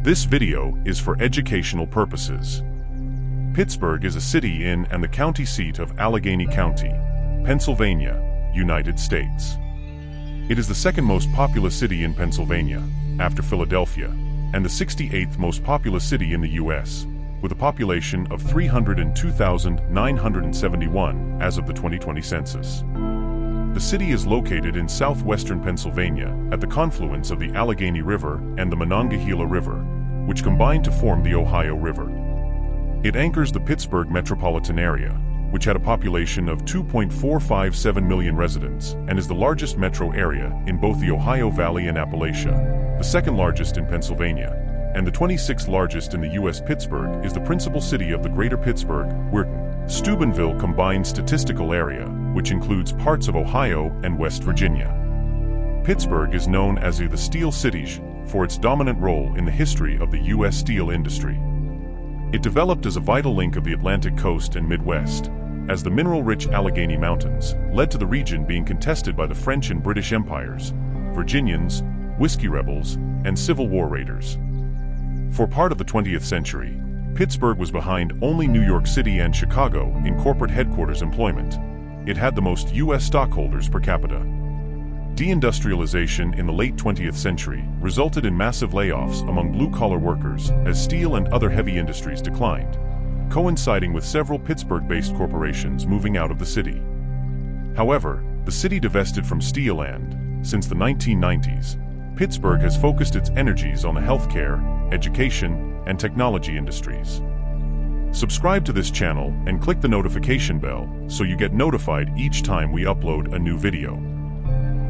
This video is for educational purposes. Pittsburgh is a city in and the county seat of Allegheny County, Pennsylvania, United States. It is the second most populous city in Pennsylvania, after Philadelphia, and the 68th most populous city in the U.S., with a population of 302,971 as of the 2020 census. The city is located in southwestern Pennsylvania at the confluence of the Allegheny River and the Monongahela River, which combine to form the Ohio River. It anchors the Pittsburgh metropolitan area, which had a population of 2.457 million residents and is the largest metro area in both the Ohio Valley and Appalachia, the second largest in Pennsylvania, and the 26th largest in the U.S. Pittsburgh is the principal city of the Greater Pittsburgh-Weirton-Steubenville combined statistical area, which includes parts of Ohio and West Virginia. Pittsburgh is known as the Steel City for its dominant role in the history of the U.S. steel industry. It developed as a vital link of the Atlantic coast and Midwest, as the mineral-rich Allegheny Mountains led to the region being contested by the French and British empires, Virginians, whiskey rebels, and Civil War raiders. For part of the 20th century, Pittsburgh was behind only New York City and Chicago in corporate headquarters employment. It had the most U.S. stockholders per capita. Deindustrialization in the late 20th century resulted in massive layoffs among blue-collar workers as steel and other heavy industries declined, coinciding with several Pittsburgh-based corporations moving out of the city. However, the city divested from steel and, since the 1990s, Pittsburgh has focused its energies on the healthcare, education, and technology industries. Subscribe to this channel and click the notification bell so you get notified each time we upload a new video.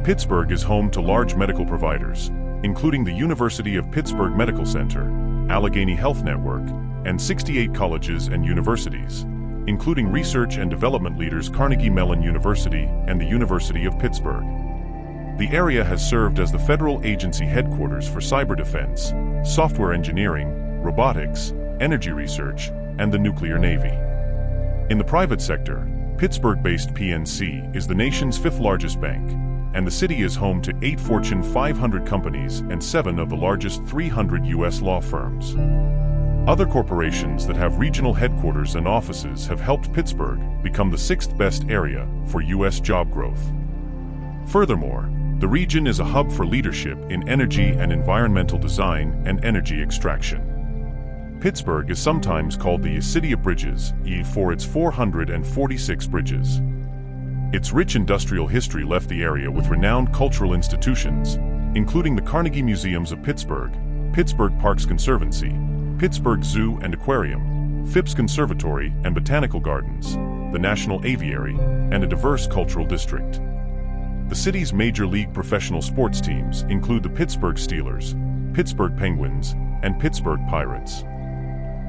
Pittsburgh is home to large medical providers, including the University of Pittsburgh Medical Center, Allegheny Health Network, and 68 colleges and universities, including research and development leaders Carnegie Mellon University and the University of Pittsburgh. The area has served as the federal agency headquarters for cyber defense, software engineering, robotics, energy research, and the nuclear navy. In the private sector, Pittsburgh-based PNC is the nation's fifth largest bank, and the city is home to 8 Fortune 500 companies and 7 of the largest 300 U.S. law firms. Other corporations that have regional headquarters and offices have helped Pittsburgh become the 6th best area for U.S. job growth. Furthermore, the region is a hub for leadership in energy and environmental design and energy extraction. Pittsburgh is sometimes called the City of Bridges, for its 446 bridges. Its rich industrial history left the area with renowned cultural institutions, including the Carnegie Museums of Pittsburgh, Pittsburgh Park's Conservatory, Pittsburgh Zoo and Aquarium, Phipps Conservatory and Botanical Gardens, the National Aviary, and a diverse cultural district. The city's major league professional sports teams include the Pittsburgh Steelers, Pittsburgh Penguins, and Pittsburgh Pirates.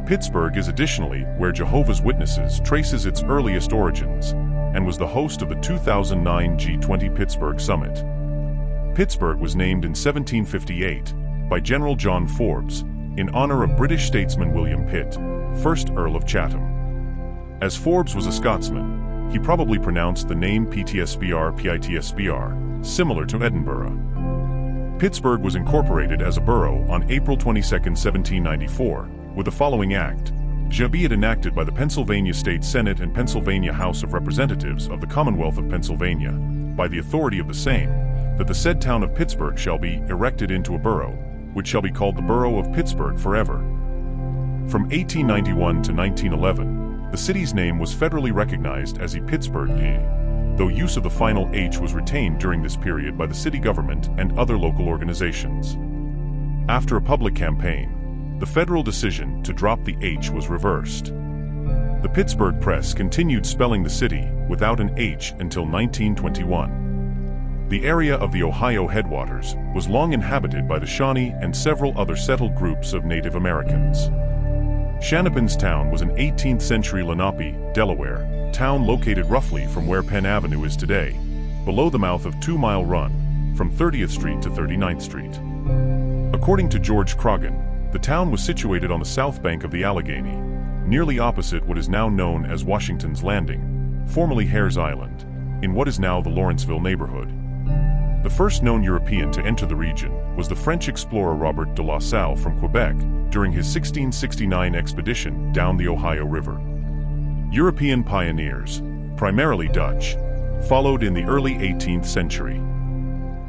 Pittsburgh is additionally where Jehovah's Witnesses traces its earliest origins, and was the host of the 2009 G20 Pittsburgh Summit. Pittsburgh was named in 1758 by General John Forbes in honor of British statesman William Pitt, 1st Earl of Chatham. As Forbes was a Scotsman, he probably pronounced the name Pittsburgh, similar to Edinburgh. Pittsburgh was incorporated as a borough on April 22, 1794, with the following act, be it enacted by the Pennsylvania State Senate and Pennsylvania House of Representatives of the Commonwealth of Pennsylvania, by the authority of the same, that the said town of Pittsburgh shall be erected into a borough, which shall be called the Borough of Pittsburgh forever. From 1891 to 1911, the city's name was federally recognized as Pittsburgh, though use of the final H was retained during this period by the city government and other local organizations. After a public campaign, the federal decision to drop the H was reversed. The Pittsburgh Press continued spelling the city without an H until 1921. The area of the Ohio headwaters was long inhabited by the Shawnee and several other settled groups of Native Americans. Shannapin's Town was an 18th century Lenape, Delaware, town located roughly from where Penn Avenue is today, below the mouth of 2 Mile Run, from 30th Street to 39th Street. According to George Croghan, the town was situated on the south bank of the Allegheny, nearly opposite what is now known as Washington's Landing, formerly Hare's Island, in what is now the Lawrenceville neighborhood. The first known European to enter the region was the French explorer Robert de La Salle from Quebec during his 1669 expedition down the Ohio River. European pioneers, primarily Dutch, followed in the early 18th century.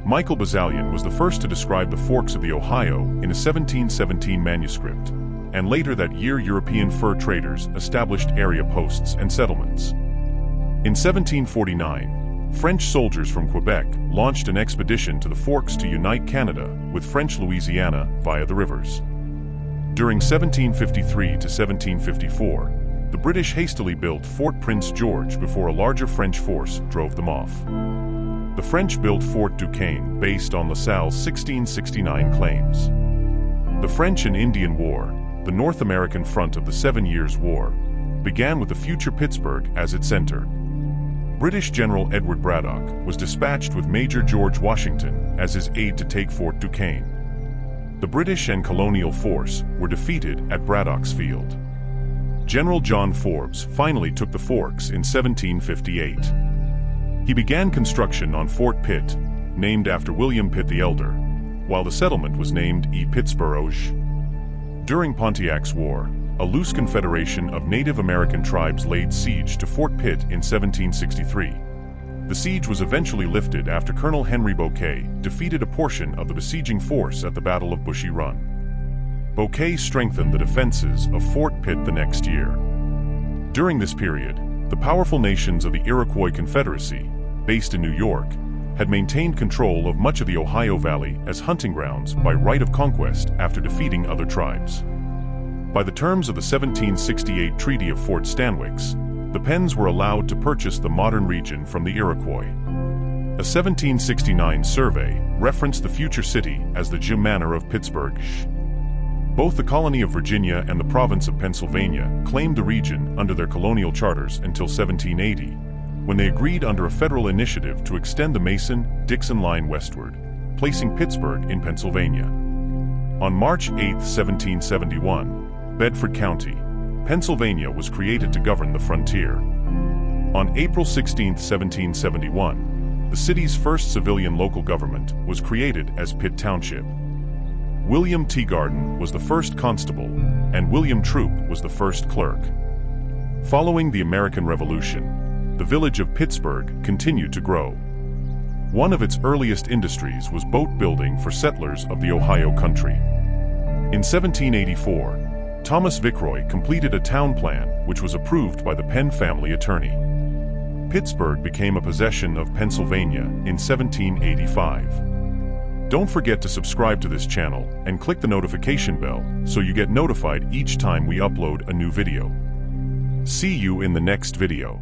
Michael Bazalian was the first to describe the forks of the Ohio in a 1717 manuscript, and later that year European fur traders established area posts and settlements. In 1749, French soldiers from Quebec launched an expedition to the forks to unite Canada with French Louisiana via the rivers. During 1753 to 1754, the British hastily built Fort Prince George before a larger French force drove them off. The French built Fort Duquesne based on La Salle's 1669 claims. The French and Indian War, the North American front of the 7 Years' War, began with the future Pittsburgh as its center. British General Edward Braddock was dispatched with Major George Washington as his aide to take Fort Duquesne. The British and colonial force were defeated at Braddock's Field. General John Forbes finally took the forks in 1758. He began construction on Fort Pitt, named after William Pitt the Elder, while the settlement was named Pittsburgh. During Pontiac's War, a loose confederation of Native American tribes laid siege to Fort Pitt in 1763. The siege was eventually lifted after Colonel Henry Bouquet defeated a portion of the besieging force at the Battle of Bushy Run. Bouquet strengthened the defenses of Fort Pitt the next year. During this period, the powerful nations of the Iroquois Confederacy, based in New York, had maintained control of much of the Ohio Valley as hunting grounds by right of conquest after defeating other tribes. By the terms of the 1768 Treaty of Fort Stanwix, the Penns were allowed to purchase the modern region from the Iroquois. A 1769 survey referenced the future city as the Jim Manor of Pittsburgh. Both the colony of Virginia and the province of Pennsylvania claimed the region under their colonial charters until 1780, when they agreed under a federal initiative to extend the Mason-Dixon line westward, placing Pittsburgh in Pennsylvania. On March 8, 1771, Bedford County, Pennsylvania was created to govern the frontier. On April 16, 1771, the city's first civilian local government was created as Pitt Township. William T. Garden was the first constable, and William Troup was the first clerk. Following the American Revolution, the village of Pittsburgh continued to grow. One of its earliest industries was boat building for settlers of the Ohio country. In 1784, Thomas Viceroy completed a town plan which was approved by the Penn family attorney. Pittsburgh became a possession of Pennsylvania in 1785. Don't forget to subscribe to this channel and click the notification bell so you get notified each time we upload a new video. See you in the next video.